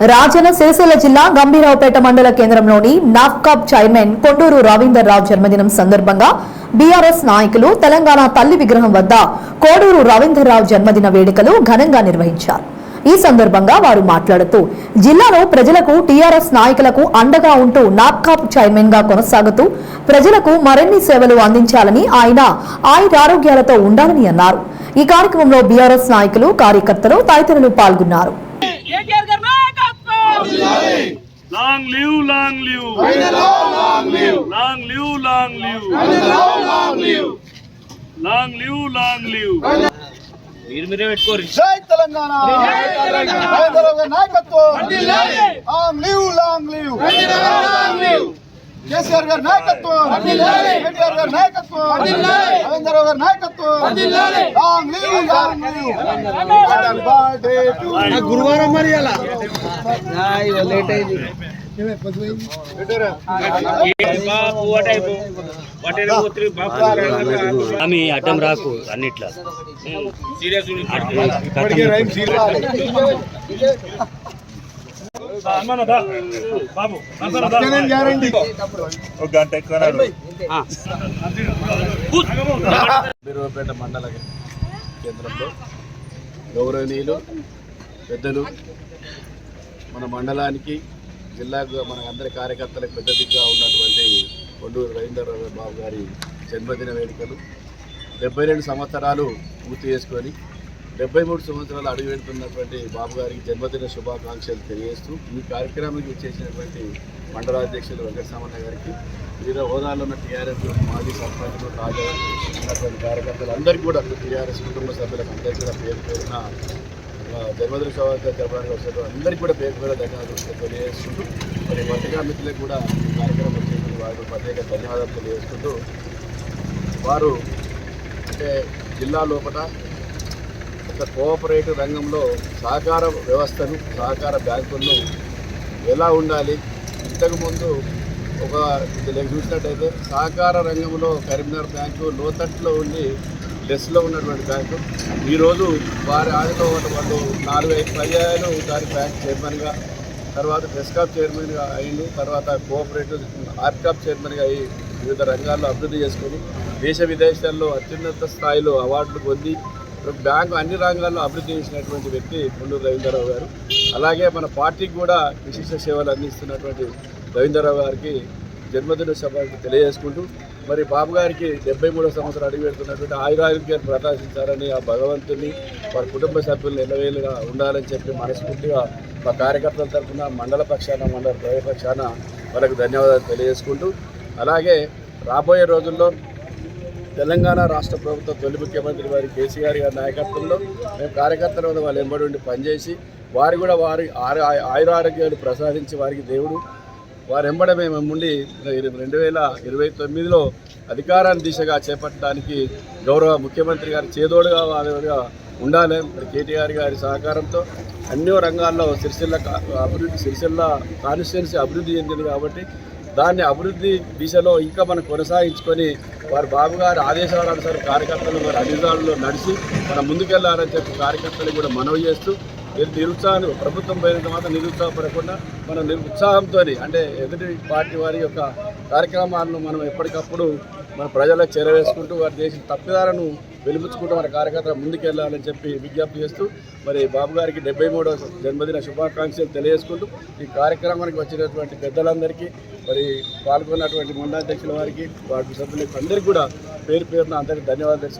రాజన్న సిరిసిల్ల జిల్లా గంభీరావుపేట మండల కేంద్రంలోని నాఫ్కాప్ చైర్మన్ కొండూరు రవీందర్ రావు జన్మదినం సందర్భంగా బీఆర్ఎస్ నాయకులు తెలంగాణ తల్లి విగ్రహం వద్ద కోడూరు రవీందర్ రావు జన్మదిన వేడుకలు ఘనంగా నిర్వహించారు. ఈ సందర్భంగా వారు మాట్లాడుతూ జిల్లాలో ప్రజలకు టీఆర్ఎస్ నాయకులకు అండగా ఉంటూ నాఫ్కాప్ చైర్మన్ గా కొనసాగుతూ ప్రజలకు మరిన్ని సేవలు అందించాలని ఆయన ఆయురారోగ్యాలతో ఉండాలని అన్నారు. ఈ కార్యక్రమంలో బీఆర్ఎస్ నాయకులు కార్యకర్తలు తదితరులు పాల్గొన్నారు. Long live, long live. Long live, long live. Long live, long live. మీరు పెట్టుకోరు. జై తెలంగాణ. రవీంద్రరావు నాయకత్వం. Long live. కేసీఆర్ గారి నాయకత్వం. కేటీఆర్ గారి నాయకత్వం. రవీంద్రరావు గారి నాయకత్వం. Long live. గురువారం మరి అలా లేట్ అయింది. అడ్డం రాకు అన్నిట్లా బీరువాపేట మండల కేంద్రంలో గౌరవనీయులు పెద్దలు మన మండలానికి జిల్లాకు మన అందరి కార్యకర్తలకు పెద్ద దిగ్గా ఉన్నటువంటి కొండూరు రవీందర్ బాబు గారి జన్మదిన వేడుకలు 72 సంవత్సరాలు పూర్తి చేసుకొని 73 సంవత్సరాలు అడుగుపెడుతున్నటువంటి బాబు గారికి జన్మదిన శుభాకాంక్షలు తెలియజేస్తూ ఈ కార్యక్రమానికి చేసినటువంటి మండలాధ్యక్షులు వెంకటసామన్న గారికి వివిధ హోదాలో ఉన్న టీఆర్ఎస్ మాజీ సర్పంచులు తాజా ఉన్నటువంటి కార్యకర్తలు అందరికీ కూడా టీఆర్ఎస్ కుటుంబ సభ్యులకు అందరికీ కూడా పేరు పేరున జన్మదిన శుభాకాంక్షలు తెలపడానికి వచ్చారు. అందరికీ కూడా పేరు పేరు ధన్యవాదాలు తెలియజేసుకుంటూ మరి పత్రికా మిత్రులకు కూడా ఈ కార్యక్రమం చేసి వారు ప్రత్యేక ధన్యవాదాలు తెలియజేసుకుంటూ వారు అంటే జిల్లా లోపల ఒక కోఆపరేటివ్ రంగంలో సహకార వ్యవస్థను సహకార బ్యాంకులను ఎలా ఉండాలి, ఇంతకుముందు ఒక చూసినట్టయితే సహకార రంగంలో కరీంనగర్ బ్యాంకు లోతట్లో ఉండి లెస్లో ఉన్నటువంటి బ్యాంకు ఈరోజు వారి ఆదిలో వాళ్ళు 4-5 పర్యాయాలు దాని బ్యాంక్ చైర్మన్గా, తర్వాత ప్రెస్కాప్ చైర్మన్గా అయ్యింది, తర్వాత కోఆపరేటివ్ ఆర్కాప్ చైర్మన్గా అయ్యి వివిధ రంగాల్లో అభివృద్ధి చేసుకొని దేశ విదేశాల్లో అత్యున్నత స్థాయిలో అవార్డులు పొంది బ్యాంకు అన్ని రంగాల్లో అభివృద్ధి చేసినటువంటి వ్యక్తి కొండూరు రవీంద్రరావు గారు. అలాగే మన పార్టీకి కూడా విశిష్ట సేవలు అందిస్తున్నటువంటి రవీంద్రరావు గారికి జన్మదిన సభకు తెలియజేసుకుంటూ మరి బాబు గారికి 73వ సంవత్సరం అడుగు పెడుతున్నటువంటి ఆయురారోగ్యాన్ని ప్రదర్శించాలని ఆ భగవంతుని వారి కుటుంబ సభ్యులు ఎల్లవేలుగా ఉండాలని చెప్పి మనస్ఫూర్తిగా మా కార్యకర్తల తరఫున మండల పక్షాన మండల ప్రజల పక్షాన వాళ్ళకు ధన్యవాదాలు తెలియజేసుకుంటూ అలాగే రాబోయే రోజుల్లో తెలంగాణ రాష్ట్ర ప్రభుత్వ తొలి ముఖ్యమంత్రి వారి కేసీఆర్ గారి నాయకత్వంలో మేము కార్యకర్తలు వాళ్ళు ఎంబడి ఉండి పనిచేసి వారు కూడా వారి ఆయురారోగ్యాలు ప్రసాదించి వారికి దేవుడు వారి ఎంబడ మేము ఉండి 2029లో అధికారాన్ని దిశగా చేపట్టడానికి గౌరవ ముఖ్యమంత్రి గారి చేదోడుగా వారిగా ఉండాలి. మరి కేటీఆర్ గారి సహకారంతో అన్ని రంగాల్లో సిరిసిల్ల కాన్స్టిట్యున్సీ అభివృద్ధి చెందింది కాబట్టి దాన్ని అభివృద్ధి దిశలో ఇంకా మనం కొనసాగించుకొని వారి బాబు గారి ఆదేశాలనుసారం కార్యకర్తలు వారి అధికారుల్లో నడిచి మనం ముందుకెళ్లాలని చెప్పి కార్యకర్తలు కూడా మనవి చేస్తూ నిరుత్సాహాన్ని ప్రభుత్వం పోయినంత మాత్రం నిరుత్సాహపడకుండా మనం ఉత్సాహంతో అంటే ఎదుటి పార్టీ వారి యొక్క కార్యక్రమాలను మనం ఎప్పటికప్పుడు మన ప్రజలకు చేరవేసుకుంటూ వారి దేశ తప్పిదాలను వెలిపించుకుంటూ మన కార్యకర్తలు ముందుకెళ్లాలని చెప్పి విజ్ఞప్తి చేస్తూ మరి బాబు గారికి 73వ జన్మదిన శుభాకాంక్షలు తెలియజేసుకుంటూ ఈ కార్యక్రమానికి వచ్చినటువంటి పెద్దలందరికీ మరి పాల్గొన్నటువంటి మండలాధ్యక్షుల వారికి వార్డు సభ్యులకు అందరికీ కూడా పేరు పేరున అందరికీ ధన్యవాదాలు.